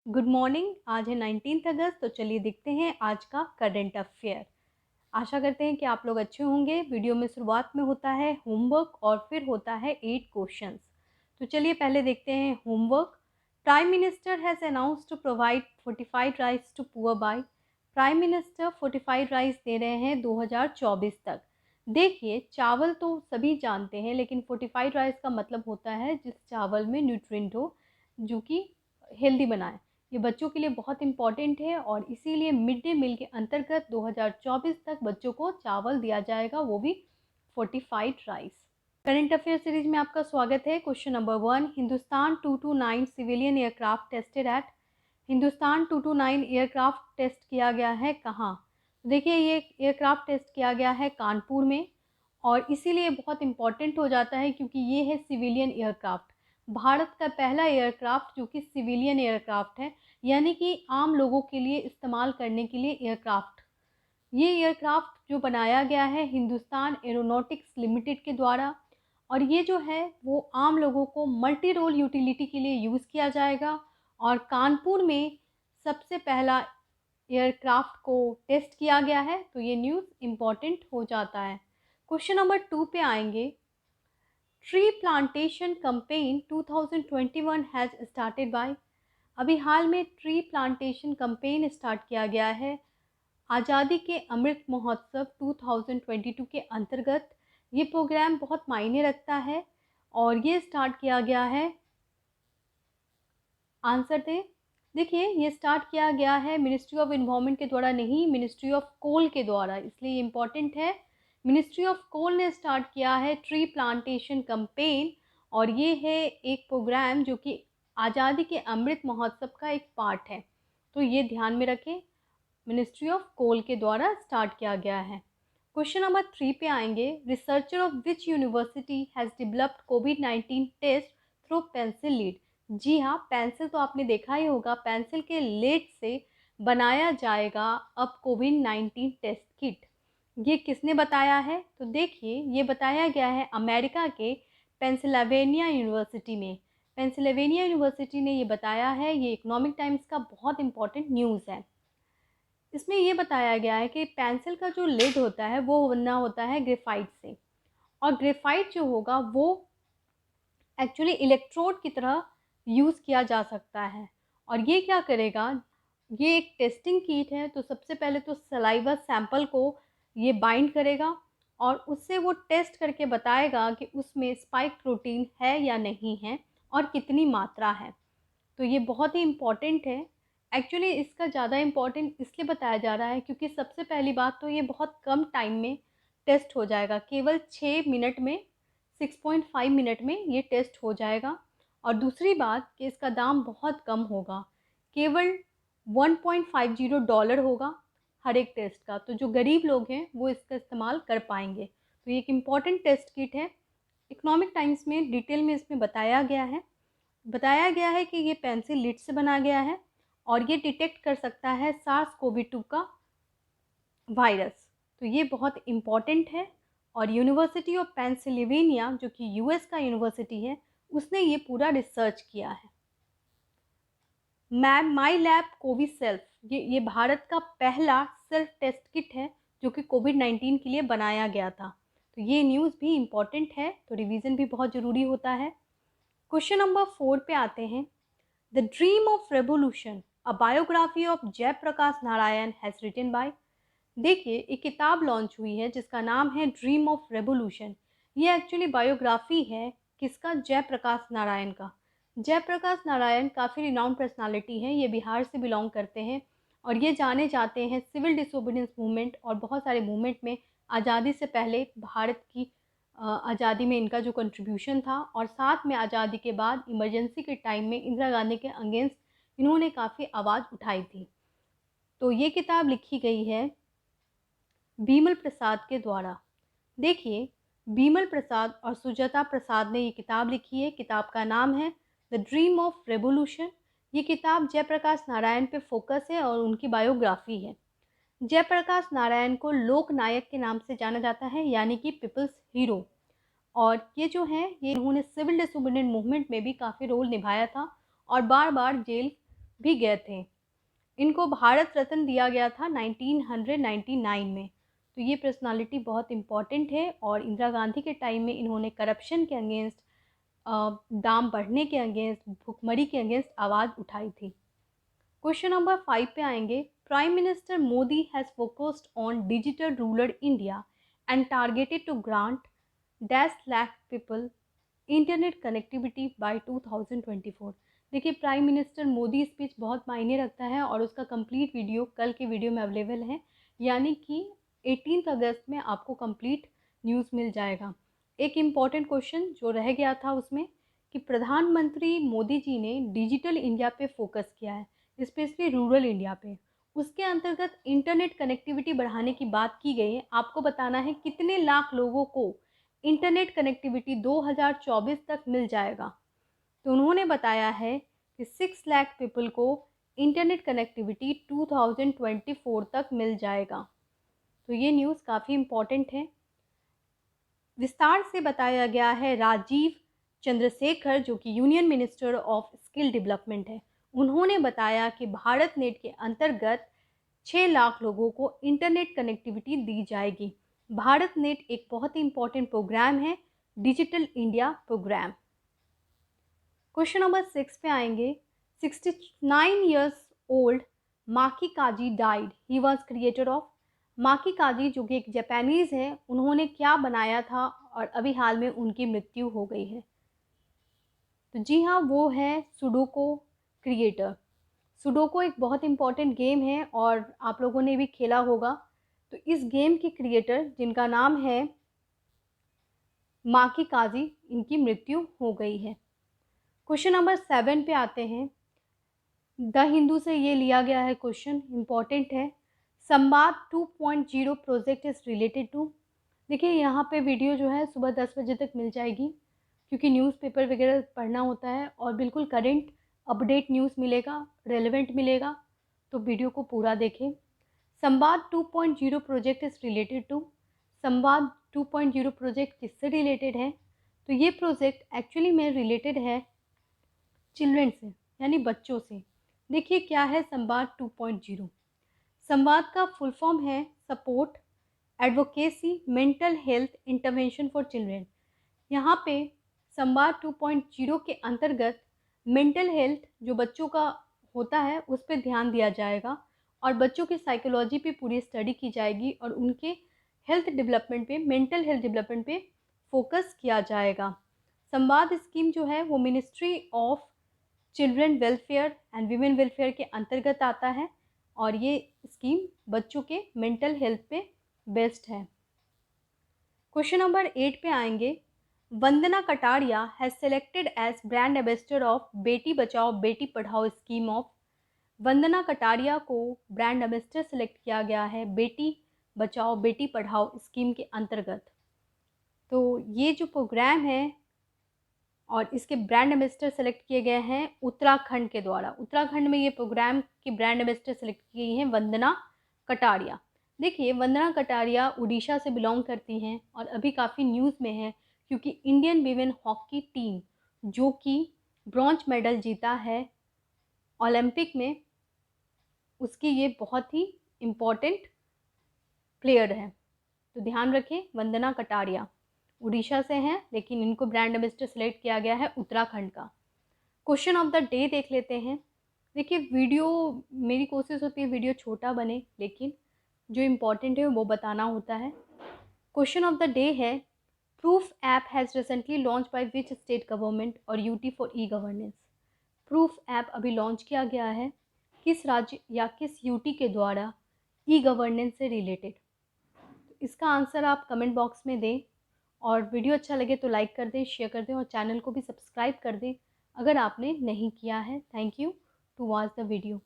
Good morning. आज है 19 अगस्त। तो चलिए देखते हैं आज का करंट अफेयर। आशा करते हैं कि आप लोग अच्छे होंगे। वीडियो में शुरुआत में होता है होमवर्क और फिर होता है 8 क्वेश्चंस। तो चलिए पहले देखते हैं homework. Prime minister has announced to provide fortified rice to poor by. Prime minister fortified rice दे रहे हैं 2024 तक। देखिए, चावल तो सभी जानते हैं, लेकिन फोर्टिफाइड राइस का मतलब होता है जिस चावल में न्यूट्रिएंट हो, जो कि हेल्दी बनाए। ये बच्चों के लिए बहुत इम्पॉर्टेंट है और इसीलिए मिड डे मील के अंतर्गत 2024 तक बच्चों को चावल दिया जाएगा, वो भी fortified rice. Current affair series में आपका स्वागत है। Question number 1, Hindustan 229 civilian aircraft tested at. Hindustan 229 aircraft test किया गया है कहाँ? देखिए, ये एयरक्राफ्ट टेस्ट किया गया है कानपुर में और इसीलिए बहुत इम्पॉर्टेंट हो जाता है क्योंकि ये है सिविलियन एयरक्राफ्ट। भारत का पहला एयरक्राफ्ट जो कि सिविलियन एयरक्राफ्ट है, यानी कि आम लोगों के लिए इस्तेमाल करने के लिए एयरक्राफ्ट। ये एयरक्राफ्ट जो बनाया गया है हिंदुस्तान एरोनॉटिक्स लिमिटेड के द्वारा, और ये जो है वो आम लोगों को मल्टी रोल यूटिलिटी के लिए यूज़ किया जाएगा। और कानपुर में सबसे पहला एयरक्राफ्ट को टेस्ट किया गया है, तो ये न्यूज़ इम्पॉर्टेंट हो जाता है। क्वेश्चन नंबर 2 पे आएंगे। Tree plantation campaign 2021 has started by. अभी हाल में ट्री प्लांटेशन कैंपेन स्टार्ट किया गया है आज़ादी के अमृत महोत्सव 2022 के अंतर्गत। ये प्रोग्राम बहुत मायने रखता है और ये स्टार्ट किया गया है। आंसर दें। देखिए, ये स्टार्ट किया गया है मिनिस्ट्री ऑफ इन्वायरमेंट के द्वारा, नहीं, मिनिस्ट्री ऑफ कोल के द्वारा, इसलिए इम्पॉर्टेंट है। मिनिस्ट्री ऑफ कोल ने स्टार्ट किया है ट्री प्लांटेशन कैंपेन और ये है एक प्रोग्राम जो कि आज़ादी के अमृत महोत्सव का एक पार्ट है, तो ये ध्यान में रखें। मिनिस्ट्री ऑफ कोल के द्वारा स्टार्ट किया गया है। क्वेश्चन नंबर 3 पे आएंगे। Researcher of which university has developed COVID test through pencil lead. जी हाँ, पेंसिल तो आपने देखा ही होगा, पेंसिल के लेड से बनाया जाएगा अब कोविड-19 टेस्ट किट। ये किसने बताया है? तो देखिए, ये बताया गया है अमेरिका के पेंसिल्वेनिया यूनिवर्सिटी में। पेंसिल्वेनिया यूनिवर्सिटी ने ये बताया है। ये इकोनॉमिक टाइम्स का बहुत इंपॉर्टेंट न्यूज़ है। इसमें ये बताया गया है कि पेंसिल का जो लिड होता है वो बना होता है ग्रेफाइट से, और ग्रेफाइट जो होगा वो एक्चुअली इलेक्ट्रोड की तरह यूज़ किया जा सकता है। और ये क्या करेगा, ये एक टेस्टिंग किट है, तो सबसे पहले तो सलाइवा सैंपल को ये बाइंड करेगा और उससे वो टेस्ट करके बताएगा कि उसमें स्पाइक प्रोटीन है या नहीं है और कितनी मात्रा है। तो ये बहुत ही इम्पॉर्टेंट है। एक्चुअली इसका ज़्यादा इम्पॉर्टेंट इसलिए बताया जा रहा है क्योंकि सबसे पहली बात तो ये बहुत कम टाइम में टेस्ट हो जाएगा, केवल 6 मिनट में, 6.5 मिनट में ये टेस्ट हो जाएगा। और दूसरी बात कि इसका दाम बहुत कम होगा, केवल $1.50 होगा हर एक टेस्ट का, तो जो गरीब लोग हैं वो इसका इस्तेमाल कर पाएंगे। तो ये एक इम्पॉर्टेंट टेस्ट किट है। इकोनॉमिक टाइम्स में डिटेल में इसमें बताया गया है कि ये पेंसिल लिड से बना गया है और ये डिटेक्ट कर सकता है SARS-CoV-2 का वायरस। तो ये बहुत इम्पॉर्टेंट है। और यूनिवर्सिटी ऑफ पेंसिल्वेनिया जो कि यूएस का यूनिवर्सिटी है, उसने ये पूरा रिसर्च किया है। माई लैब कोविसेल्फ, ये भारत का पहला सेल्फ टेस्ट किट है जो कि कोविड-19 के लिए बनाया गया था। तो ये न्यूज़ भी इम्पॉर्टेंट है, तो रिवीजन भी बहुत ज़रूरी होता है। क्वेश्चन नंबर 4 पे आते हैं। The dream of revolution, a biography of Jayaprakash Narayan has written by. देखिए, एक किताब लॉन्च हुई है जिसका नाम है ड्रीम ऑफ रेवोल्यूशन। ये एक्चुअली बायोग्राफी है किसका? जयप्रकाश नारायण का। जयप्रकाश नारायण काफ़ी रिनाउंड पर्सनालिटी हैं, ये बिहार से बिलोंग करते हैं और ये जाने जाते हैं सिविल डिसोबीडियंस मूवमेंट और बहुत सारे मूवमेंट में। आज़ादी से पहले भारत की आज़ादी में इनका जो कंट्रीब्यूशन था, और साथ में आज़ादी के बाद इमरजेंसी के टाइम में इंदिरा गांधी के अगेंस्ट इन्होंने काफ़ी आवाज़ उठाई थी। तो ये किताब लिखी गई है बीमल प्रसाद के द्वारा। देखिए, बीमल प्रसाद और सुजाता प्रसाद ने ये किताब लिखी है। किताब का नाम है द ड्रीम ऑफ रेवोल्यूशन। ये किताब जयप्रकाश नारायण पे फोकस है और उनकी बायोग्राफी है। जयप्रकाश नारायण को लोक नायक के नाम से जाना जाता है, यानी कि पीपल्स हीरो। और ये जो है, ये इन्होंने सिविल डिसोबीडियंट मूवमेंट में भी काफ़ी रोल निभाया था और बार बार जेल भी गए थे। इनको भारत रत्न दिया गया था 1999 में। तो ये पर्सनालिटी बहुत इम्पॉर्टेंट है और इंदिरा गांधी के टाइम में इन्होंने करप्शन के अगेंस्ट, दाम बढ़ने के अगेंस्ट, भुखमरी के अगेंस्ट आवाज़ उठाई थी। क्वेश्चन नंबर 5 पे आएंगे। Prime minister Modi has focused on digital rural India and targeted to grant dash lakh people internet connectivity by 2024। देखिए, प्राइम मिनिस्टर मोदी स्पीच बहुत मायने रखता है और उसका कंप्लीट वीडियो कल के वीडियो में अवेलेबल है, यानी कि 18 अगस्त में आपको कंप्लीट न्यूज़ मिल जाएगा। एक इम्पॉर्टेंट क्वेश्चन जो रह गया था उसमें कि प्रधानमंत्री मोदी जी ने डिजिटल इंडिया पे फोकस किया है, स्पेशली रूरल इंडिया पे। उसके अंतर्गत इंटरनेट कनेक्टिविटी बढ़ाने की बात की गई है। आपको बताना है कितने लाख लोगों को इंटरनेट कनेक्टिविटी 2024 तक मिल जाएगा। तो उन्होंने बताया है कि 6 लाख पीपल को इंटरनेट कनेक्टिविटी 2024 तक मिल जाएगा। तो ये न्यूज़ काफ़ी इम्पॉर्टेंट है। विस्तार से बताया गया है। राजीव चंद्रशेखर, जो कि union minister of skill development है, उन्होंने बताया कि भारत नेट के अंतर्गत 6 लाख लोगों को इंटरनेट कनेक्टिविटी दी जाएगी। भारत नेट एक बहुत ही इम्पॉर्टेंट प्रोग्राम है, digital India programme. Question number 6 पे आएंगे। 69 years old Maki Kaji died. He was creator of. Maki Kaji, जो कि एक जापानीज़ है, उन्होंने क्या बनाया था और अभी हाल में उनकी मृत्यु हो गई है? तो जी हाँ, वो है सुडोको क्रिएटर। सुडोको एक बहुत इम्पॉर्टेंट गेम है और आप लोगों ने भी खेला होगा। तो इस गेम के क्रिएटर, जिनका नाम है माकी काजी, इनकी मृत्यु हो गई है। क्वेश्चन नंबर 7 पे आते हैं। द हिंदू से ये लिया गया है क्वेश्चन, इम्पॉर्टेंट है। संवाद 2.0 प्रोजेक्ट इज रिलेटेड टू। देखिए, यहाँ पे वीडियो जो है सुबह 10 बजे तक मिल जाएगी, क्योंकि न्यूज़पेपर वगैरह पढ़ना होता है और बिल्कुल करंट अपडेट न्यूज़ मिलेगा, रेलेवेंट मिलेगा। तो वीडियो को पूरा देखें। संवाद 2.0 प्रोजेक्ट इज रिलेटेड टू। संवाद 2.0 प्रोजेक्ट किससे रिलेटेड है? तो ये प्रोजेक्ट एक्चुअली में रिलेटेड है चिल्ड्रन से, यानी बच्चों से। देखिए क्या है संवाद 2.0। संवाद का फुल फॉर्म है support advocacy mental health intervention for children. यहाँ पे संवाद 2.0 के अंतर्गत मेंटल हेल्थ जो बच्चों का होता है उस पर ध्यान दिया जाएगा और बच्चों की साइकोलॉजी पे पूरी स्टडी की जाएगी और उनके हेल्थ डेवलपमेंट पे, मेंटल हेल्थ डेवलपमेंट पे फोकस किया जाएगा। संवाद स्कीम जो है वो ministry of children welfare and women welfare के अंतर्गत आता है और ये स्कीम बच्चों के मेंटल हेल्थ पे बेस्ड है। क्वेश्चन नंबर 8 पे आएंगे। Vandana Kataria has selected as brand ambassador of Beti Bachao Beti Padhao scheme of. Vandana Kataria को ब्रांड एम्बेसडर सेलेक्ट किया गया है बेटी बचाओ बेटी पढ़ाओ स्कीम के अंतर्गत। तो ये जो प्रोग्राम है और इसके ब्रांड एम्बेसडर सेलेक्ट किए गए हैं उत्तराखंड के द्वारा। उत्तराखंड में ये प्रोग्राम की ब्रांड एम्बेसडर सेलेक्ट की गई हैं वंदना कटारिया। देखिए, वंदना कटारिया उड़ीसा से बिलोंग करती हैं और अभी काफ़ी न्यूज़ में है क्योंकि इंडियन वीमेन हॉकी टीम जो कि ब्रॉन्ज मेडल जीता है ओलंपिक में, उसकी ये बहुत ही इम्पोर्टेंट प्लेयर है। तो ध्यान रखें, वंदना कटारिया उड़ीसा से हैं लेकिन इनको ब्रांड एम्बेसडर सेलेक्ट किया गया है उत्तराखंड का। क्वेश्चन ऑफ द डे देख लेते हैं। देखिए, वीडियो, मेरी कोशिश होती है वीडियो छोटा बने लेकिन जो इम्पोर्टेंट है वो बताना होता है। क्वेश्चन ऑफ द डे है proof app has recently launch by which state government or UT for E governance. Proof app अभी लॉन्च किया गया है किस राज्य या किस यूटी के द्वारा ई गवर्नेंस से रिलेटेड? इसका आंसर आप कमेंट बॉक्स में दें और वीडियो अच्छा लगे तो लाइक कर दें, शेयर कर दें और चैनल को भी सब्सक्राइब कर दें अगर आपने नहीं किया है। Thank you to watch the video.